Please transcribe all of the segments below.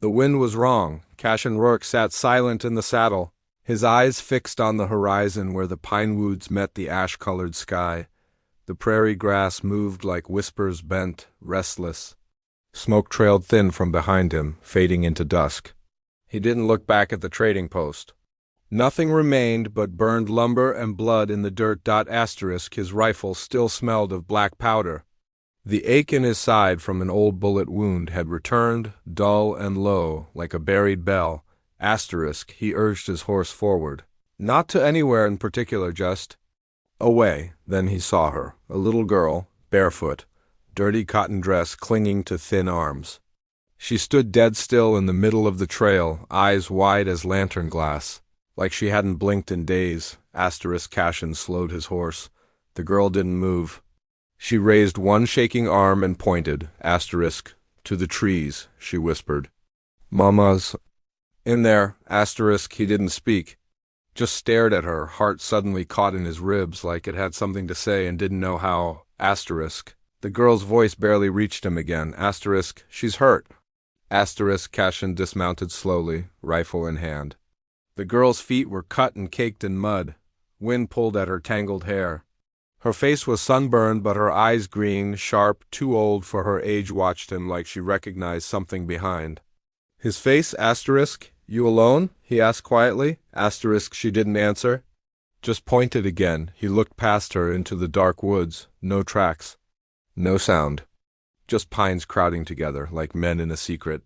The wind was wrong. Cashin Rourke sat silent in the saddle, his eyes fixed on the horizon where the pine woods met the ash-colored sky. The prairie grass moved like whispers bent, restless. Smoke trailed thin from behind him, fading into dusk. He didn't look back at the trading post. Nothing remained but burned lumber and blood in the dirt. His rifle still smelled of black powder. The ache in his side from an old bullet wound had returned, dull and low, like a buried bell. He urged his horse forward. Not to anywhere in particular, just away. Then he saw her, a little girl, barefoot, dirty cotton dress clinging to thin arms. She stood dead still in the middle of the trail, eyes wide as lantern glass, like she hadn't blinked in days. Cashin slowed his horse. The girl didn't move. She raised one shaking arm and pointed, to the trees, she whispered. Mama's in there, he didn't speak. Just stared at her, heart suddenly caught in his ribs like it had something to say and didn't know how. The girl's voice barely reached him again. She's hurt. Cashin dismounted slowly, rifle in hand. The girl's feet were cut and caked in mud. Wind pulled at her tangled hair. Her face was sunburned, but her eyes green, sharp, too old for her age, watched him like she recognized something behind. His face, You alone? He asked quietly. She didn't answer. Just pointed again. He looked past her into the dark woods. No tracks. No sound. Just pines crowding together, like men in a secret.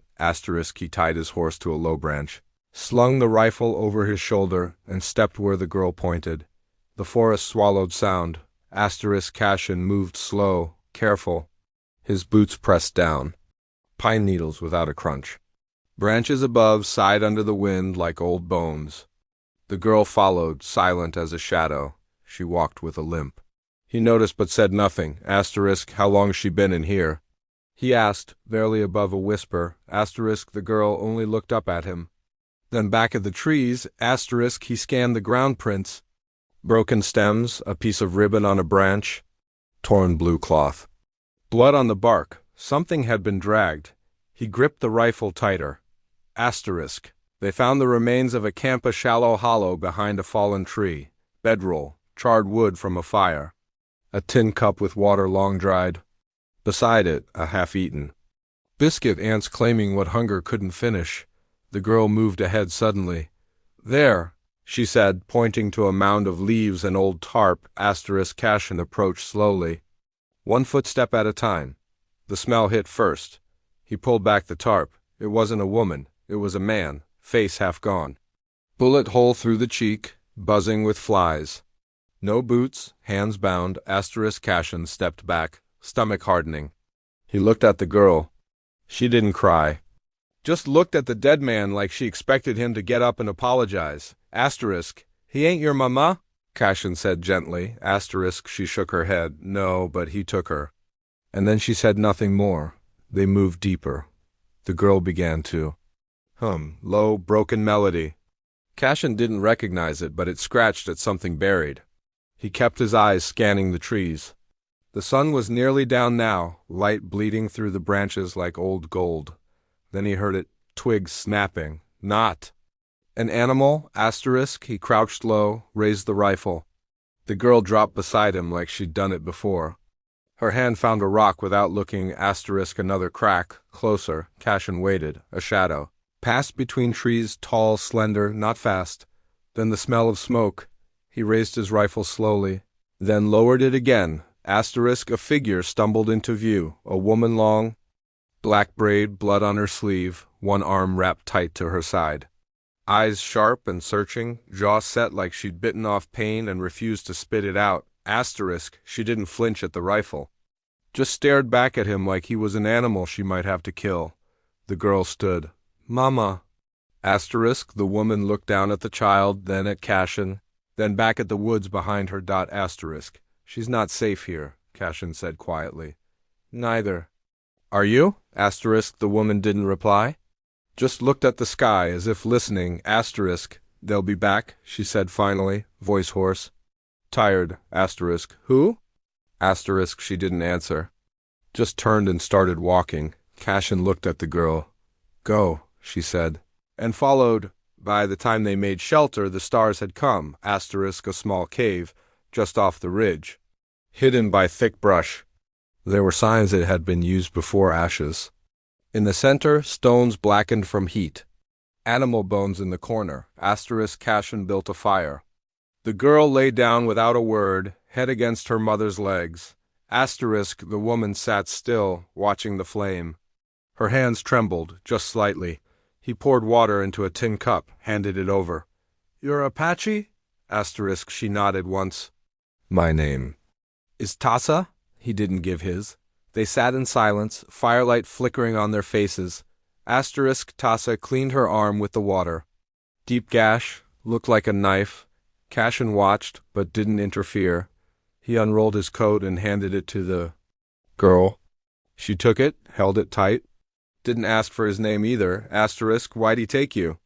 He tied his horse to a low branch, slung the rifle over his shoulder, and stepped where the girl pointed. The forest swallowed sound. Cashin moved slow, careful. His boots pressed down. Pine needles without a crunch. Branches above sighed under the wind like old bones. The girl followed, silent as a shadow. She walked with a limp. He noticed but said nothing. How long's she been in here? He asked, barely above a whisper. The girl only looked up at him. Then back at the trees, he scanned the ground prints. Broken stems, a piece of ribbon on a branch, torn blue cloth. Blood on the bark. Something had been dragged. He gripped the rifle tighter. They found the remains of a camp, a shallow hollow behind a fallen tree. Bedroll, charred wood from a fire. A tin cup with water long dried. Beside it, a half-eaten biscuit, ants claiming what hunger couldn't finish. The girl moved ahead suddenly. There, she said, pointing to a mound of leaves and old tarp. Cashin approached slowly. One footstep at a time. The smell hit first. He pulled back the tarp. It wasn't a woman. It was a man, face half gone. Bullet hole through the cheek, buzzing with flies. No boots, hands bound. Cashin stepped back, stomach hardening. He looked at the girl. She didn't cry. Just looked at the dead man like she expected him to get up and apologize. He ain't your mama? Cashin said gently. She shook her head. No, but he took her. And then she said nothing more. They moved deeper. The girl began to low, broken melody. Cashin didn't recognize it, but it scratched at something buried. He kept his eyes scanning the trees. The sun was nearly down now, light bleeding through the branches like old gold. Then he heard it, twigs snapping. Not an animal? He crouched low, raised the rifle. The girl dropped beside him like she'd done it before. Her hand found a rock without looking. Another crack, closer. Cashin waited, a shadow. Passed between trees, tall, slender, not fast. Then the smell of smoke. He raised his rifle slowly, then lowered it again. A figure stumbled into view, a woman, long, black braid, blood on her sleeve, one arm wrapped tight to her side. Eyes sharp and searching, jaw set like she'd bitten off pain and refused to spit it out. She didn't flinch at the rifle. Just stared back at him like he was an animal she might have to kill. The girl stood. Mama. The woman looked down at the child, then at Cashin, then back at the woods behind her. She's not safe here, Cashin said quietly. Neither. Are you? The woman didn't reply. Just looked at the sky as if listening. They'll be back, she said finally, voice hoarse. Tired. Who? She didn't answer. Just turned and started walking. Cashin looked at the girl. Go, she said. And followed, by the time they made shelter, the stars had come, asterisk a small cave, just off the ridge, hidden by thick brush. There were signs it had been used before ashes. In the center, stones blackened from heat. Animal bones in the corner, asterisk Cashin built a fire. The girl lay down without a word, head against her mother's legs. Asterisk the woman sat still, watching the flame. Her hands trembled, just slightly. He poured water into a tin cup, handed it over. "You're Apache?" Asterisk she nodded once. "My name is Tassa?" He didn't give his. They sat in silence, firelight flickering on their faces. Asterisk Tassa cleaned her arm with the water. Deep gash, looked like a knife. Cashin watched, but didn't interfere. He unrolled his coat and handed it to the girl. She took it, held it tight. Didn't ask for his name either. Asterisk, "Why'd he take you?"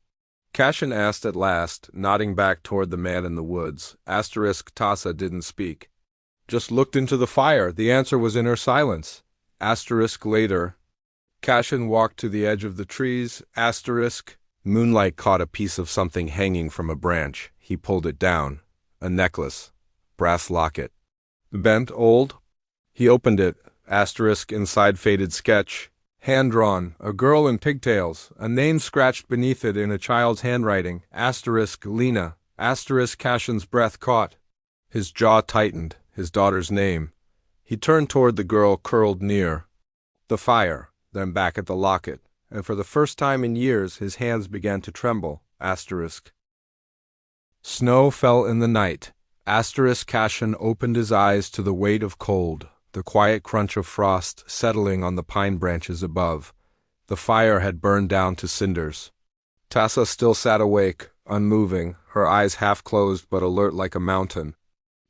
Cashin asked at last, nodding back toward the man in the woods. Asterisk Tassa didn't speak. Just looked into the fire. The answer was in her silence. Asterisk later. Cashin walked to the edge of the trees. Asterisk. Moonlight caught a piece of something hanging from a branch. He pulled it down. A necklace. Brass locket. Bent, old? He opened it. Asterisk inside faded sketch. Hand-drawn. A girl in pigtails. A name scratched beneath it in a child's handwriting. Asterisk Lena. Asterisk Cashin's breath caught. His jaw tightened. His daughter's name. He turned toward the girl curled near. The fire. Then back at the locket. And for the first time in years his hands began to tremble. Asterisk. Snow fell in the night. Asterisk Cashin opened his eyes to the weight of cold, the quiet crunch of frost settling on the pine branches above. The fire had burned down to cinders. Tassa still sat awake, unmoving, her eyes half closed but alert like a mountain.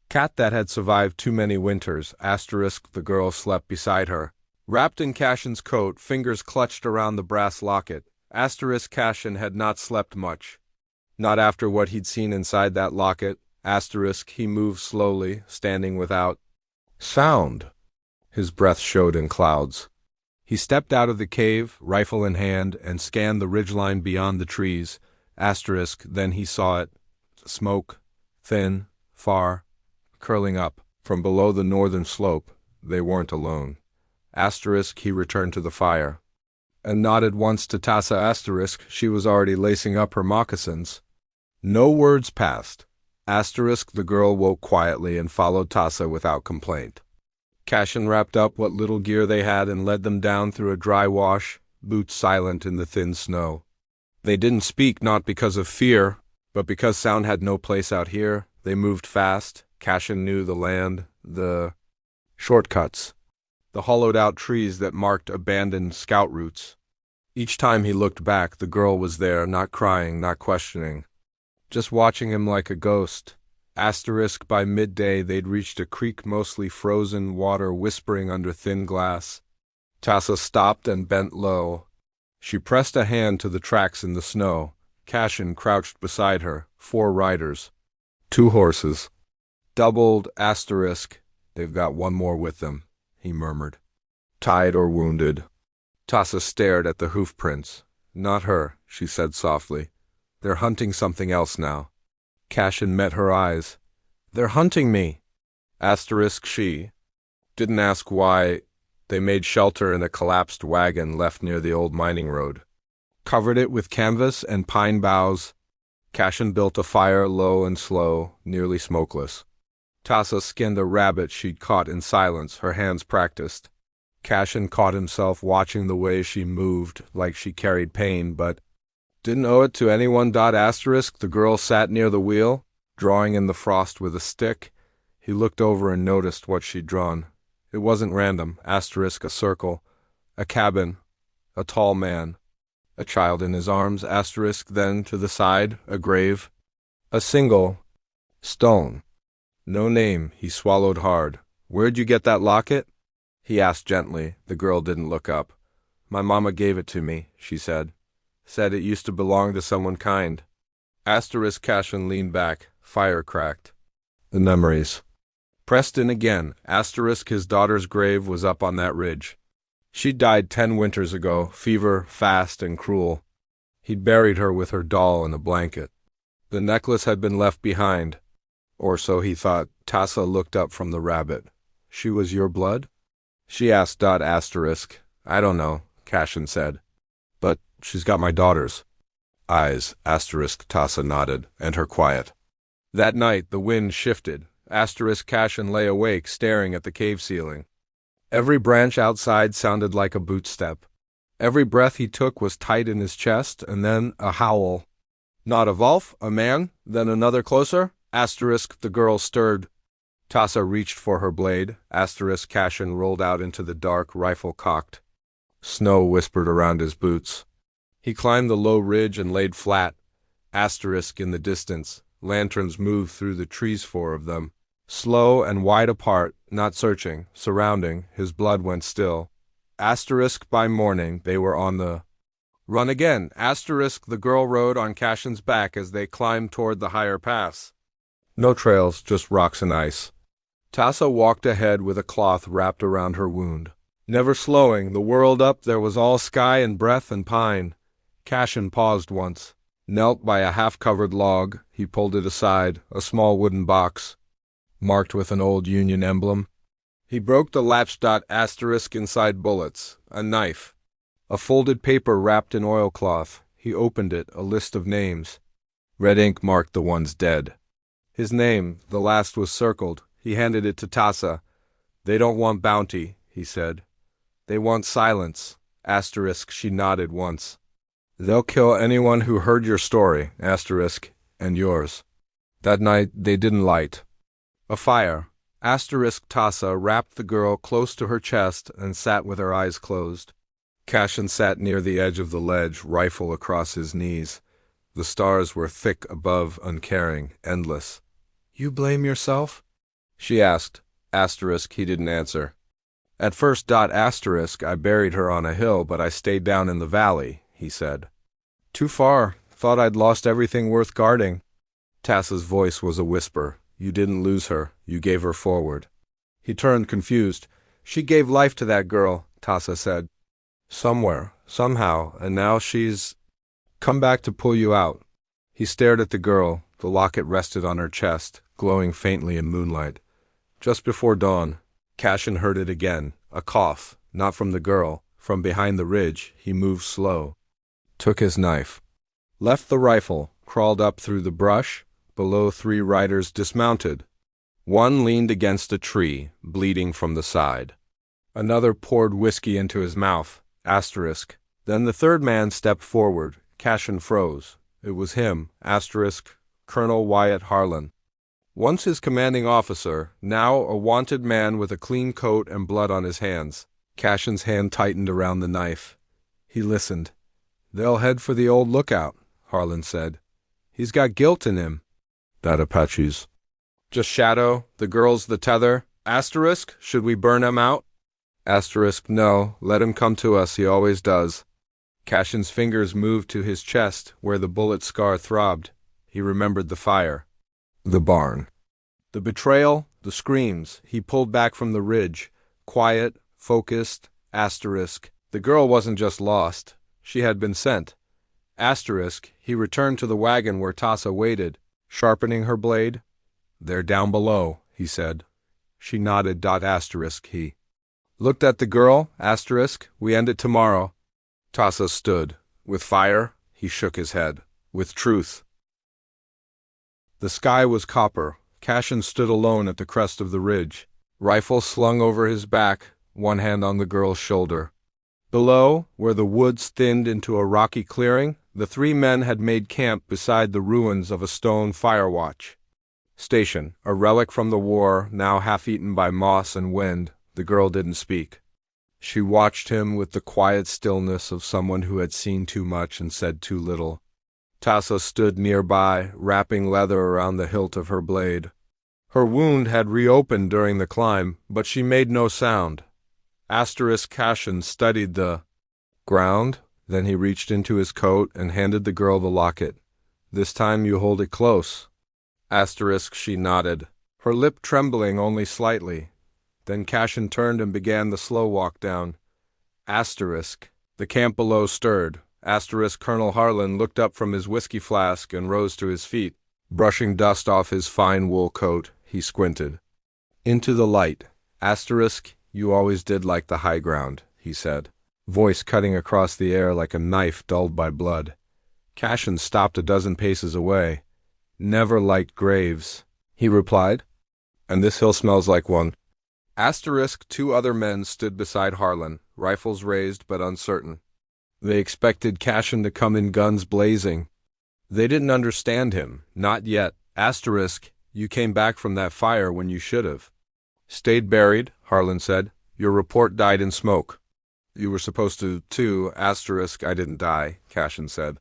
Cat that had survived too many winters. Asterisk the girl slept beside her. Wrapped in Cashin's coat, fingers clutched around the brass locket. Asterisk Cashin had not slept much. Not after what he'd seen inside that locket. Asterisk he moved slowly, standing without sound. His breath showed in clouds. He stepped out of the cave, rifle in hand, and scanned the ridgeline beyond the trees. Asterisk then he saw it. Smoke, thin, far, curling up. From below the northern slope, they weren't alone. Asterisk he returned to the fire. And nodded once to Tassa. Asterisk she was already lacing up her moccasins. No words passed. Asterisk the girl woke quietly and followed Tassa without complaint. Cashin wrapped up what little gear they had and led them down through a dry wash, boots silent in the thin snow. They didn't speak, not because of fear, but because sound had no place out here. They moved fast. Cashin knew the land, the shortcuts, the hollowed-out trees that marked abandoned scout routes. Each time he looked back, the girl was there, not crying, not questioning, just watching him like a ghost. Asterisk by midday they'd reached a creek, mostly frozen water whispering under thin glass. Tassa stopped and bent low. She pressed a hand to the tracks in the snow. Cashin crouched beside her, 4 riders. 2 horses. Doubled. Asterisk. They've got 1 more with them, he murmured. Tied or wounded. Tassa stared at the hoof prints. Not her, she said softly. They're hunting something else now. Cashin met her eyes. They're hunting me. Asterisk she. Didn't ask why. They made shelter in a collapsed wagon left near the old mining road. Covered it with canvas and pine boughs. Cashin built a fire low and slow, nearly smokeless. Tassa skinned a rabbit she'd caught in silence, her hands practiced. Cashin caught himself watching the way she moved, like she carried pain, but didn't owe it to anyone. Asterisk the girl sat near the wheel, drawing in the frost with a stick. He looked over and noticed what she'd drawn. It wasn't random. Asterisk a circle, a cabin, a tall man, a child in his arms. Asterisk then to the side, a grave, a single stone. No name. He swallowed hard. Where'd you get that locket? He asked gently. The girl didn't look up. My mama gave it to me, she said. Said it used to belong to someone kind. Asterisk Cashin leaned back. Fire cracked. The memories. Pressed in again. Asterisk his daughter's grave was up on that ridge. She died 10 winters ago. Fever, fast and cruel. He'd buried her with her doll in a blanket. The necklace had been left behind, or so he thought. Tassa looked up from the rabbit. She was your blood? She asked. Asterisk. I don't know, Cashin said. But she's got my daughter's eyes. Asterisk. Tassa nodded, and her quiet. That night the wind shifted. Asterisk. Cashin lay awake, staring at the cave ceiling. Every branch outside sounded like a bootstep. Every breath he took was tight in his chest, and then a howl. Not a wolf, a man, then another closer. Asterisk. The girl stirred. Tassa reached for her blade. Asterisk. Cashin rolled out into the dark, rifle cocked. Snow whispered around his boots. He climbed the low ridge and laid flat. Asterisk. In the distance, lanterns moved through the trees, 4 of them. Slow and wide apart, not searching, surrounding. His blood went still. Asterisk. By morning, they were on the run again. Asterisk. The girl rode on Cashin's back as they climbed toward the higher pass. No trails, just rocks and ice. Tassa walked ahead with a cloth wrapped around her wound. Never slowing, the world up there was all sky and breath and pine. Cashin paused once. Knelt by a half-covered log. He pulled it aside, a small wooden box, marked with an old Union emblem. He broke the latch. Asterisk. Inside bullets, a knife, a folded paper wrapped in oilcloth. He opened it, a list of names. Red ink marked the ones dead. His name, the last, was circled. He handed it to Tassa. They don't want bounty, he said. They want silence. Asterisk. She nodded once. They'll kill anyone who heard your story. Asterisk. And yours. That night they didn't light a fire. Asterisk. Tassa wrapped the girl close to her chest and sat with her eyes closed. Cashin sat near the edge of the ledge, rifle across his knees. The stars were thick above, uncaring, endless. You blame yourself? She asked. Asterisk. He didn't answer. At first. Asterisk. I buried her on a hill, but I stayed down in the valley, he said. Too far. Thought I'd lost everything worth guarding. Tassa's voice was a whisper. You didn't lose her. You gave her forward. He turned, confused. She gave life to that girl, Tassa said. Somewhere, somehow, and now she's come back to pull you out. He stared at the girl. The locket rested on her chest, glowing faintly in moonlight. Just before dawn, Cashin heard it again. A cough, not from the girl. From behind the ridge, he moved slow. Took his knife. Left the rifle, crawled up through the brush. Below, 3 riders dismounted. One leaned against a tree, bleeding from the side. Another poured whiskey into his mouth. Asterisk. Then the 3rd man stepped forward. Cashin froze. It was him. Asterisk. Colonel Wyatt Harlan. Once his commanding officer, now a wanted man with a clean coat and blood on his hands. Cashin's hand tightened around the knife. He listened. They'll head for the old lookout, Harlan said. He's got guilt in him. That Apache's just shadow. The girl's the tether. Asterisk. Should we burn him out? Asterisk. No, let him come to us. He always does. Cashin's fingers moved to his chest, where the bullet scar throbbed. He remembered the fire. The barn. The betrayal, the screams. He pulled back from the ridge. Quiet, focused. Asterisk. The girl wasn't just lost. She had been sent. Asterisk. He returned to the wagon where Tassa waited, sharpening her blade. They're down below, he said. She nodded. Asterisk. He looked at the girl. Asterisk. We end it tomorrow. Tassa stood. With fire? He shook his head. With truth. The sky was copper. Cashin stood alone at the crest of the ridge, rifle slung over his back, one hand on the girl's shoulder. Below, where the woods thinned into a rocky clearing, the 3 men had made camp beside the ruins of a stone firewatch station, a relic from the war, now half-eaten by moss and wind. The girl didn't speak. She watched him with the quiet stillness of someone who had seen too much and said too little. Tassa stood nearby, wrapping leather around the hilt of her blade. Her wound had reopened during the climb, but she made no sound. Asterisk. Cashin studied the ground. Then he reached into his coat and handed the girl the locket. This time you hold it close. Asterisk. She nodded, her lip trembling only slightly. Then Cashin turned and began the slow walk down. Asterisk. The camp below stirred. Asterisk Colonel Harlan looked up from his whiskey flask and rose to his feet. Brushing dust off his fine wool coat, he squinted. Into the light. Asterisk, you always did like the high ground, he said, voice cutting across the air like a knife dulled by blood. Cashin stopped a dozen paces away. Never liked graves, he replied. And this hill smells like one. Asterisk, two other men stood beside Harlan, rifles raised but uncertain. They expected Cashin to come in guns blazing. They didn't understand him, not yet. Asterisk, you came back from that fire when you should have. Stayed buried, Harlan said. Your report died in smoke. You were supposed to, too. Asterisk, I didn't die, Cashin said.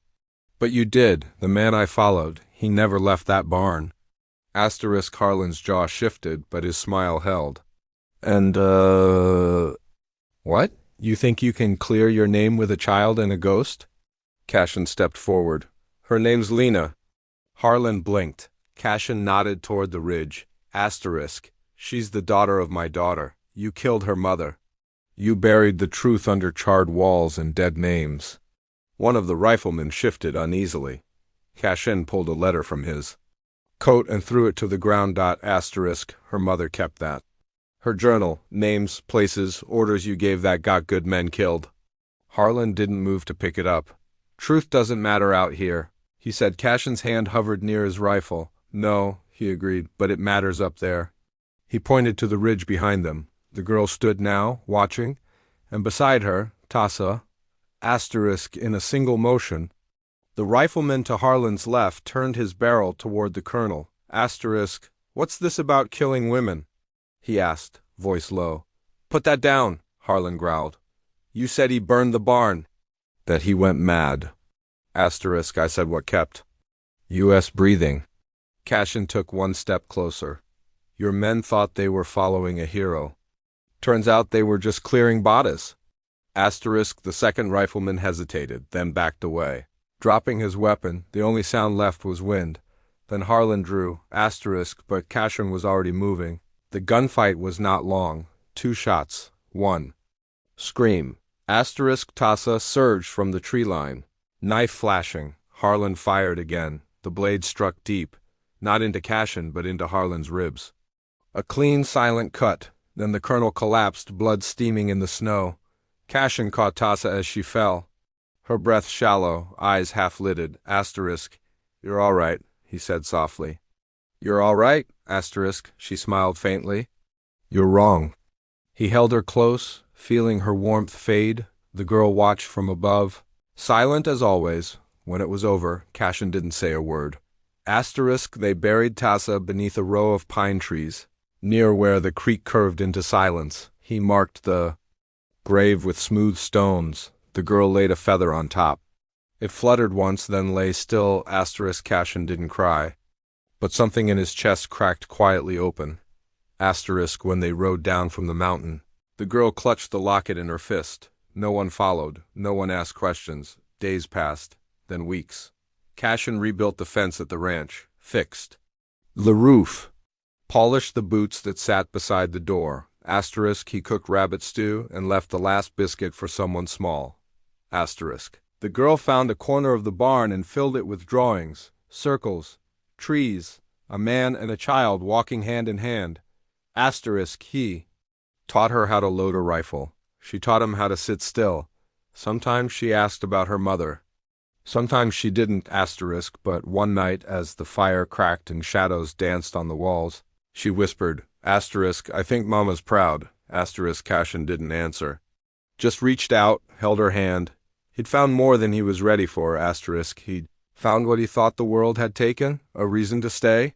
But you did. The man I followed, he never left that barn. Asterisk Harlan's jaw shifted, but his smile held. And, what? You think you can clear your name with a child and a ghost? Cashin stepped forward. Her name's Lena. Harlan blinked. Cashin nodded toward the ridge. Asterisk, she's the daughter of my daughter. You killed her mother. You buried the truth under charred walls and dead names. One of the riflemen shifted uneasily. Cashin pulled a letter from his coat and threw it to the ground. Asterisk, her mother kept that. Her journal, names, places, orders you gave that got good men killed. Harlan didn't move to pick it up. Truth doesn't matter out here, he said. Cashin's hand hovered near his rifle. No, he agreed, but it matters up there. He pointed to the ridge behind them. The girl stood now, watching, and beside her, Tassa, asterisk in a single motion. The rifleman to Harlan's left turned his barrel toward the colonel. Asterisk, what's this about killing women? He asked, voice low. Put that down, Harlan growled. You said he burned the barn. That he went mad. Asterisk, I said what kept. U.S. breathing. Cashin took one step closer. Your men thought they were following a hero. Turns out they were just clearing bodies. Asterisk, the second rifleman hesitated, then backed away. Dropping his weapon, the only sound left was wind. Then Harlan drew, asterisk, but Cashin was already moving. The gunfight was not long. 2 shots. 1. Scream. Asterisk Tassa surged from the tree line. Knife flashing. Harlan fired again. The blade struck deep, not into Cashin, but into Harlan's ribs. A clean, silent cut. Then the colonel collapsed, blood steaming in the snow. Cashin caught Tassa as she fell. Her breath shallow, eyes half-lidded. Asterisk, you're all right, he said softly. You're all right, asterisk, she smiled faintly. You're wrong. He held her close, feeling her warmth fade. The girl watched from above. Silent as always. When it was over, Cashin didn't say a word. Asterisk, they buried Tassa beneath a row of pine trees. Near where the creek curved into silence, he marked the grave with smooth stones. The girl laid a feather on top. It fluttered once, then lay still. Asterisk Cashin didn't cry. But something in his chest cracked quietly open. Asterisk when they rode down from the mountain. The girl clutched the locket in her fist. No one followed. No one asked questions. Days passed, then weeks. Cashin rebuilt the fence at the ranch. Fixed the roof. Polished the boots that sat beside the door. Asterisk he cooked rabbit stew and left the last biscuit for someone small. Asterisk. The girl found a corner of the barn and filled it with drawings, circles, trees, a man and a child walking hand in hand. Asterisk he taught her how to load a rifle. She taught him how to sit still. Sometimes she asked about her mother. Sometimes she didn't, asterisk, but one night as the fire cracked and shadows danced on the walls, she whispered, asterisk, I think Mama's proud. Asterisk Cashin didn't answer. Just reached out, held her hand. He'd found more than he was ready for, asterisk. He'd found what he thought the world had taken, a reason to stay.